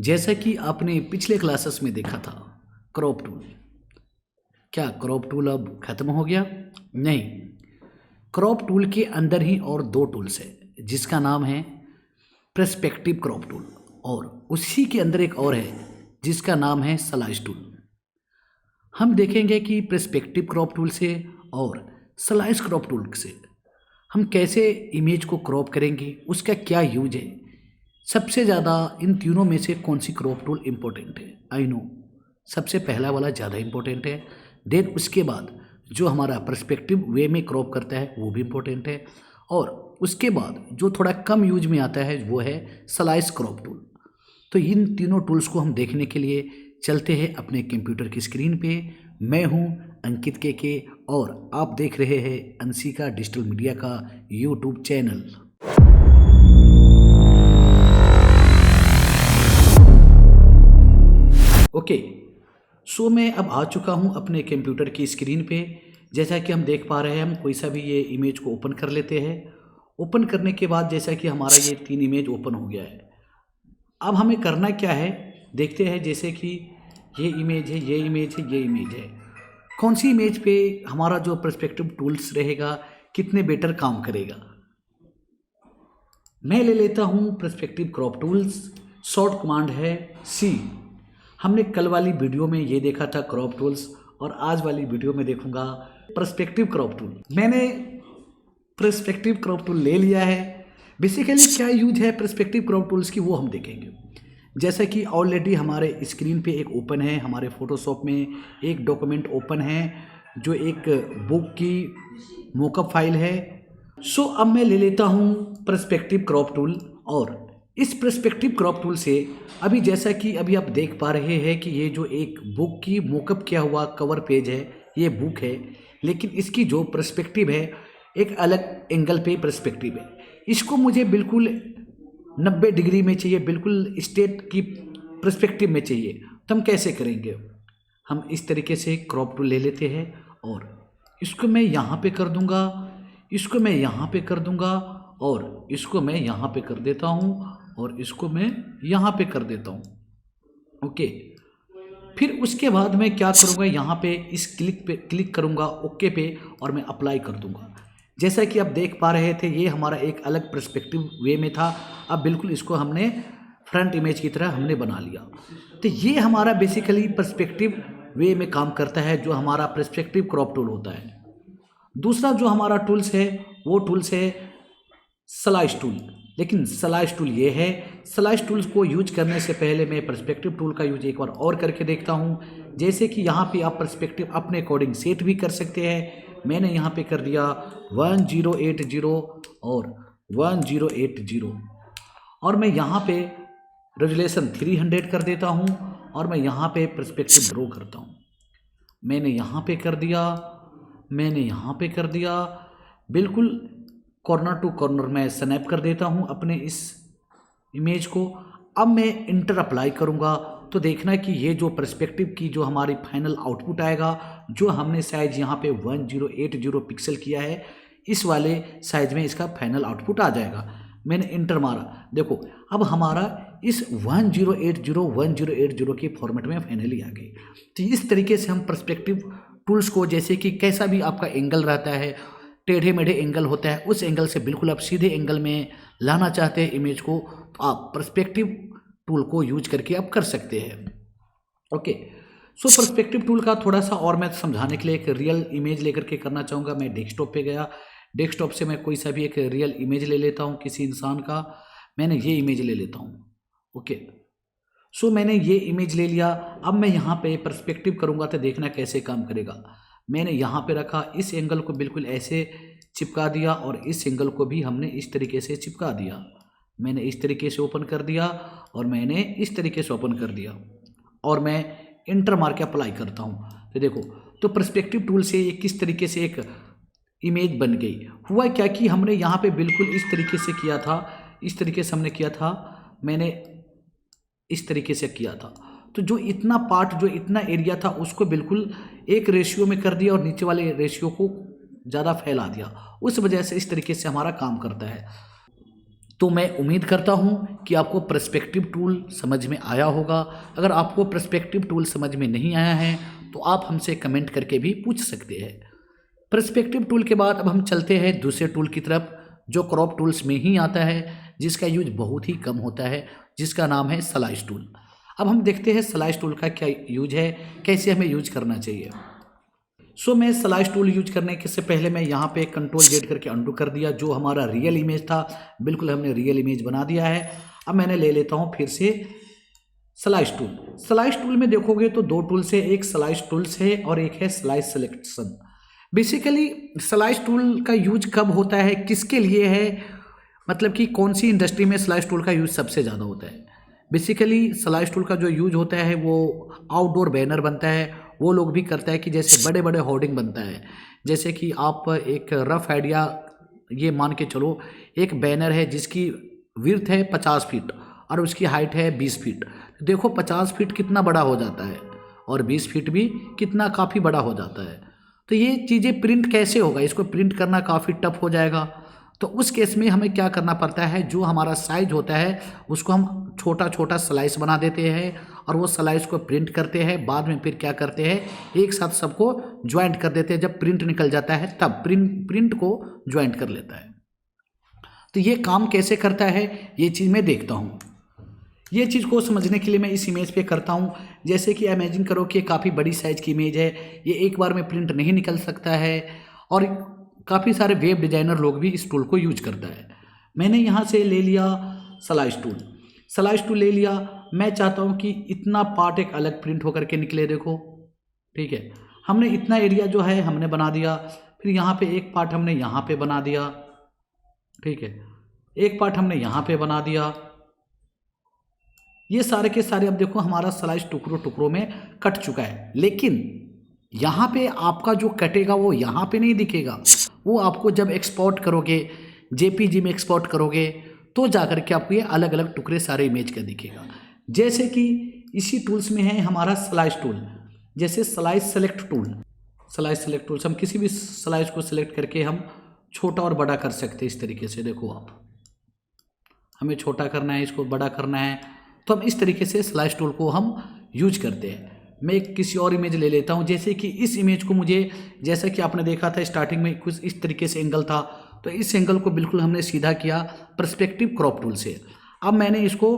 जैसा कि आपने पिछले क्लासेस में देखा था क्रॉप टूल, क्या क्रॉप टूल अब खत्म हो गया? नहीं, क्रॉप टूल के अंदर ही और दो टूल्स है जिसका नाम है पर्सपेक्टिव क्रॉप टूल, और उसी के अंदर एक और है जिसका नाम है स्लाइस टूल। हम देखेंगे कि पर्सपेक्टिव क्रॉप टूल से और स्लाइस क्रॉप टूल से हम कैसे इमेज को क्रॉप करेंगे, उसका क्या यूज है, सबसे ज़्यादा इन तीनों में से कौन सी क्रॉप टूल इम्पोर्टेंट है। आई नो सबसे पहला वाला ज़्यादा इम्पोर्टेंट है, देन उसके बाद जो हमारा पर्सपेक्टिव वे में क्रॉप करता है वो भी इम्पोर्टेंट है, और उसके बाद जो थोड़ा कम यूज में आता है वो है स्लाइस क्रॉप टूल। तो इन तीनों टूल्स को हम देखने के लिए चलते हैं अपने कंप्यूटर की स्क्रीन पे। मैं हूं अंकित के और आप देख रहे हैं अंशिका डिजिटल मीडिया का यूट्यूब चैनल। ओके, सो मैं अब आ चुका हूं अपने कंप्यूटर की स्क्रीन पे। जैसा कि हम देख पा रहे हैं, हम कोई सा भी ये इमेज को ओपन कर लेते हैं। ओपन करने के बाद जैसा कि हमारा ये 3 इमेज ओपन हो गया है, अब हमें करना क्या है देखते हैं। जैसे कि ये इमेज है, ये इमेज है, ये इमेज है, कौन सी इमेज पे हमारा जो पर्सपेक्टिव टूल्स रहेगा कितने बेटर काम करेगा। मैं ले लेता हूँ perspective crop tools, short command है C। हमने कल वाली वीडियो में ये देखा था क्रॉप टूल्स, और आज वाली वीडियो में देखूंगा पर्सपेक्टिव क्रॉप टूल। मैंने पर्सपेक्टिव क्रॉप टूल ले लिया है। बेसिकली क्या यूज है पर्सपेक्टिव क्रॉप टूल्स की वो हम देखेंगे। जैसा कि ऑलरेडी हमारे स्क्रीन पे एक ओपन है, हमारे फोटोशॉप में एक डॉक्यूमेंट ओपन है जो एक बुक की मोकअप फाइल है। सो अब मैं ले लेता हूँ पर्सपेक्टिव क्रॉप टूल, और इस पर्सपेक्टिव क्रॉप टूल से अभी जैसा कि अभी आप देख पा रहे हैं कि ये जो एक बुक की मोकअप किया हुआ कवर पेज है, ये बुक है, लेकिन इसकी जो पर्सपेक्टिव है एक अलग एंगल पे पर्सपेक्टिव है। इसको मुझे बिल्कुल 90 डिग्री में चाहिए, बिल्कुल स्ट्रेट की पर्सपेक्टिव में चाहिए। तो हम कैसे करेंगे? हम इस तरीके से क्रॉप टूल ले लेते हैं और इसको मैं यहाँ पे कर दूँगा, इसको मैं यहाँ पे कर दूँगा, और इसको मैं यहाँ पे कर देता हूँ, और इसको मैं यहाँ पे कर देता हूँ। ओके, फिर उसके बाद मैं क्या करूँगा, यहाँ पे इस क्लिक पे क्लिक करूँगा, ओके पे, और मैं अप्लाई कर दूँगा। जैसा कि आप देख पा रहे थे ये हमारा एक अलग पर्सपेक्टिव वे में था, अब बिल्कुल इसको हमने फ्रंट इमेज की तरह हमने बना लिया। तो ये हमारा बेसिकली पर्सपेक्टिव वे में काम करता है, जो हमारा पर्सपेक्टिव क्रॉप टूल होता है। दूसरा जो हमारा टूल्स है वो टूल्स है स्लाइस टूल। लेकिन स्लाइस टूल ये है, स्लाइस टूल्स को यूज करने से पहले मैं पर्सपेक्टिव टूल का यूज एक बार और करके देखता हूँ। जैसे कि यहाँ पे आप पर्सपेक्टिव अपने अकॉर्डिंग सेट भी कर सकते हैं। मैंने यहाँ पे कर दिया 1080 और 1080, और मैं यहाँ पे रेजोल्यूशन 300 कर देता हूँ, और मैं यहाँ पे पर्सपेक्टिव ड्रॉ करता हूँ। मैंने यहाँ पे कर दिया, मैंने यहाँ पे कर दिया, बिल्कुल कॉर्नर टू कॉर्नर मैं स्नैप कर देता हूँ अपने इस इमेज को। अब मैं इंटर अप्लाई करूँगा तो देखना कि ये जो पर्सपेक्टिव की जो हमारी फाइनल आउटपुट आएगा, जो हमने साइज यहाँ पे 1080 पिक्सल किया है, इस वाले साइज में इसका फाइनल आउटपुट आ जाएगा। मैंने इंटर मारा, देखो अब हमारा इस 1080 के फॉर्मेट में फाइनली आ गई। तो इस तरीके से हम पर्सपेक्टिव टूल्स को, जैसे कि कैसा भी आपका एंगल रहता है, टेढ़े मेढ़े एंगल होता है, उस एंगल से बिल्कुल आप सीधे एंगल में लाना चाहते हैं इमेज को, तो आप पर्सपेक्टिव टूल को यूज करके आप कर सकते हैं। ओके, सो पर्सपेक्टिव टूल का थोड़ा सा और मैं समझाने के लिए एक रियल इमेज लेकर के करना चाहूँगा। मैं डेस्कटॉप पे गया, डेस्कटॉप से मैं कोई सा भी एक रियल इमेज ले लेता हूँ किसी इंसान का। मैंने ये इमेज ले लेता हूँ। ओके, सो मैंने ये इमेज ले लिया। अब मैं यहाँ पे पर्सपेक्टिव करूँगा तो देखना कैसे काम करेगा। मैंने यहाँ पे रखा, इस एंगल को बिल्कुल ऐसे चिपका दिया, और इस एंगल को भी हमने इस तरीके से चिपका दिया। मैंने इस तरीके से ओपन कर दिया, और मैंने इस तरीके से ओपन कर दिया, और मैं इंटर मार के अप्लाई करता हूँ। तो देखो, तो पर्सपेक्टिव टूल से किस तरीके से एक इमेज बन गई। हुआ क्या कि हमने यहाँ पे बिल्कुल इस तरीके से किया था, इस तरीके से हमने किया था, मैंने इस तरीके से किया था। तो जो इतना पार्ट, जो इतना एरिया था, उसको बिल्कुल एक रेशियो में कर दिया, और नीचे वाले रेशियो को ज़्यादा फैला दिया। उस वजह से इस तरीके से हमारा काम करता है। तो मैं उम्मीद करता हूँ कि आपको पर्सपेक्टिव टूल समझ में आया होगा। अगर आपको पर्सपेक्टिव टूल समझ में नहीं आया है तो आप हमसे कमेंट करके भी पूछ सकते हैं। पर्सपेक्टिव टूल के बाद अब हम चलते हैं दूसरे टूल की तरफ, जो क्रॉप टूल्स में ही आता है, जिसका यूज बहुत ही कम होता है, जिसका नाम है स्लाइस टूल। अब हम देखते हैं स्लाइस टूल का क्या यूज है, कैसे हमें यूज करना चाहिए। मैं स्लाइस टूल यूज करने के से पहले मैं यहाँ पे कंट्रोल जेड करके अंडू कर दिया। जो हमारा रियल इमेज था बिल्कुल हमने रियल इमेज बना दिया है। अब मैंने ले लेता हूँ फिर से स्लाइस टूल। स्लाइस टूल में देखोगे तो दो टूल्स है, एक स्लाइस टूल्स है और एक है slice selection. Basically slice tool का यूज कब होता है, किसके लिए है, मतलब कि कौन सी इंडस्ट्री में स्लाइस टूल का यूज सबसे ज़्यादा होता है। बेसिकली स्लाइस टूल का जो यूज होता है वो आउटडोर बैनर बनता है, वो लोग भी करता है कि जैसे बड़े बड़े होर्डिंग बनता है। जैसे कि आप एक रफ आइडिया ये मान के चलो, एक बैनर है जिसकी विड्थ है 50 फीट और उसकी हाइट है 20 फीट। देखो 50 फीट कितना बड़ा हो जाता है और 20 फीट भी कितना काफ़ी बड़ा हो जाता है। तो ये चीज़ें प्रिंट कैसे होगा, इसको प्रिंट करना काफ़ी टफ हो जाएगा। तो उस केस में हमें क्या करना पड़ता है, जो हमारा साइज होता है उसको हम छोटा छोटा स्लाइस बना देते हैं और वो स्लाइस को प्रिंट करते हैं। बाद में फिर क्या करते हैं, एक साथ सबको ज्वाइंट कर देते हैं। जब प्रिंट निकल जाता है तब प्रिंट को ज्वाइंट कर लेता है। तो ये काम कैसे करता है ये चीज़ मैं देखता हूँ। ये चीज़ को समझने के लिए मैं इस इमेज पे करता हूँ। जैसे कि इमेजिन करो कि काफ़ी बड़ी साइज की इमेज है, ये एक बार में प्रिंट नहीं निकल सकता है और काफ़ी सारे वेब डिजाइनर लोग भी इस टूल को यूज करता है। मैंने यहाँ से ले लिया स्लाइस टूल। स्लाइस टूल ले लिया, मैं चाहता हूँ कि इतना पार्ट एक अलग प्रिंट होकर के निकले। देखो ठीक है, हमने इतना एरिया जो है हमने बना दिया। फिर यहाँ पे एक पार्ट हमने यहाँ पे बना दिया, ठीक है, एक पार्ट हमने यहाँ पे बना दिया। ये सारे के सारे अब देखो हमारा स्लाइस टुकड़ों टुकड़ों में कट चुका है। लेकिन यहाँ पे आपका जो कटेगा वो यहाँ पे नहीं दिखेगा, वो आपको जब एक्सपोर्ट करोगे, जेपीजी में एक्सपोर्ट करोगे तो जाकर के आपको ये अलग अलग टुकड़े सारे इमेज का दिखेगा। जैसे कि इसी टूल्स में है हमारा स्लाइस टूल, जैसे slice select tool. Slice select tools हम किसी भी स्लाइस को सिलेक्ट करके हम छोटा और बड़ा कर सकते हैं। इस तरीके से देखो आप, हमें छोटा करना है, इसको बड़ा करना है, तो हम इस तरीके से स्लाइस टूल को हम यूज करते हैं। मैं एक किसी और इमेज ले लेता हूं। जैसे कि इस इमेज को मुझे, जैसा कि आपने देखा था स्टार्टिंग में कुछ इस तरीके से एंगल था, तो इस एंगल को बिल्कुल हमने सीधा किया पर्सपेक्टिव क्रॉप टूल से। अब मैंने इसको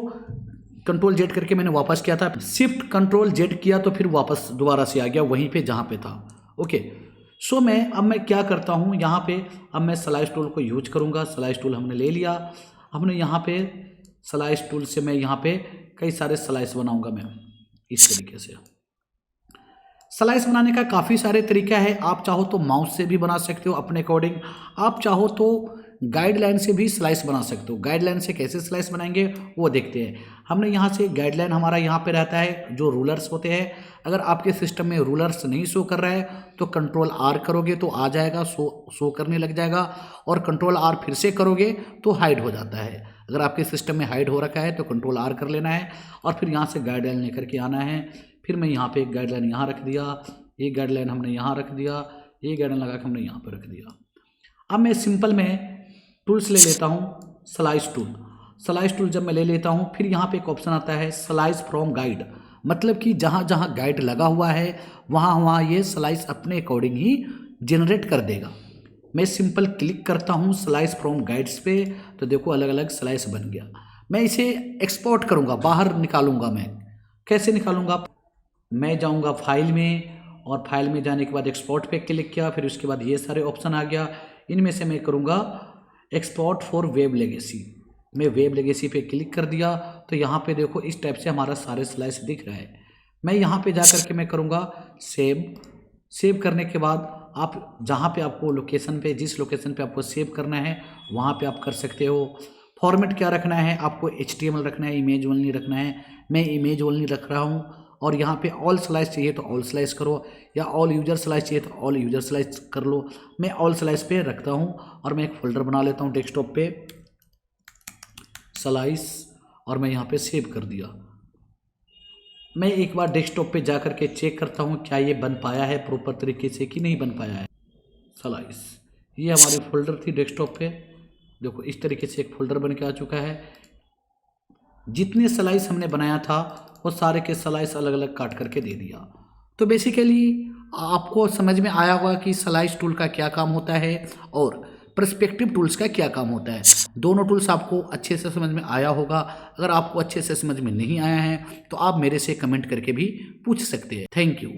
कंट्रोल जेड करके मैंने वापस किया था, शिफ्ट कंट्रोल जेड किया तो फिर वापस दोबारा से आ गया वहीं पे जहाँ पे था। ओके, अब मैं क्या करता हूँ यहाँ पे, अब मैं स्लाइस टूल को यूज करूँगा। स्लाइस टूल हमने ले लिया, हमने यहाँ पे स्लाइस टूल से मैं यहाँ पे कई सारे स्लाइस बनाऊँगा। मैं इस तरीके से स्लाइस बनाने का काफ़ी सारे तरीका है। आप चाहो तो माउस से भी बना सकते हो अपने अकॉर्डिंग, आप चाहो तो गाइडलाइन से भी स्लाइस बना सकते हो। गाइडलाइन से कैसे स्लाइस बनाएंगे वो देखते हैं। हमने यहाँ से गाइडलाइन हमारा यहाँ पे रहता है, जो रूलर्स होते हैं। अगर आपके सिस्टम में रूलर्स नहीं शो कर रहा है तो कंट्रोल आर करोगे तो आ जाएगा, शो करने लग जाएगा, और कंट्रोल आर फिर से करोगे तो हाइड हो जाता है। अगर आपके सिस्टम में हाइड हो रखा है तो कंट्रोल आर कर लेना है और फिर यहाँ से गाइडलाइन लेकर के आना है। फिर मैं यहाँ पे एक गाइडलाइन यहाँ रख दिया, एक गाइडलाइन हमने यहाँ रख दिया, एक गाइडलाइन लगा के हमने यहाँ पे रख दिया। अब मैं सिंपल में टूल्स ले लेता हूँ, स्लाइस टूल। स्लाइस टूल जब मैं ले लेता हूँ फिर यहाँ पे एक ऑप्शन आता है स्लाइस फ्रॉम गाइड, मतलब कि जहाँ जहाँ गाइड लगा हुआ है वहाँ वहाँ ये स्लाइस अपने अकॉर्डिंग ही जनरेट कर देगा। मैं सिंपल क्लिक करता हूँ स्लाइस फ्रॉम गाइड्स पे, तो देखो अलग अलग स्लाइस बन गया। मैं इसे एक्सपोर्ट करूँगा, बाहर निकालूंगा। मैं कैसे निकालूंगा, मैं जाऊँगा फाइल में और फाइल में जाने के बाद एक्सपोर्ट पे क्लिक किया, फिर उसके बाद ये सारे ऑप्शन आ गया। इनमें से मैं करूँगा एक्सपोर्ट फॉर वेब लेगेसी। मैं वेब लेगेसी पे क्लिक कर दिया तो यहाँ पे देखो इस टाइप से हमारा सारे स्लाइस दिख रहा है। मैं यहाँ पे जा करके मैं करूँगा सेव करने के बाद आप जहाँ पे आपको लोकेशन पे, जिस लोकेशन पे आपको सेव करना है वहाँ पे आप कर सकते हो। फॉर्मेट क्या रखना है, आपको HTML रखना है, इमेज ओनली रखना है। मैं इमेज ओनली रख रहा हूँ। और यहाँ पे ऑल स्लाइस चाहिए तो ऑल स्लाइस करो, या ऑल यूजर स्लाइस चाहिए तो ऑल यूजर स्लाइस कर लो। मैं ऑल स्लाइस पे रखता हूँ और मैं एक फोल्डर बना लेता हूँ डेस्कटॉप पे स्लाइस, और मैं यहाँ पे सेव कर दिया। मैं एक बार डेस्कटॉप पे जा कर के चेक करता हूँ क्या ये बन पाया है प्रॉपर तरीके से कि नहीं बन पाया है। स्लाइस, ये हमारी फोल्डर थी डेस्कटॉप पे, देखो इस तरीके से एक फोल्डर बन के आ चुका है। जितने स्लाइस हमने बनाया था वो सारे के स्लाइस अलग अलग काट करके दे दिया। तो बेसिकली आपको समझ में आया होगा कि स्लाइस टूल का क्या काम होता है और पर्सपेक्टिव टूल्स का क्या काम होता है। दोनों टूल्स आपको अच्छे से समझ में आया होगा। अगर आपको अच्छे से समझ में नहीं आया है तो आप मेरे से कमेंट करके भी पूछ सकते हैं। Thank you.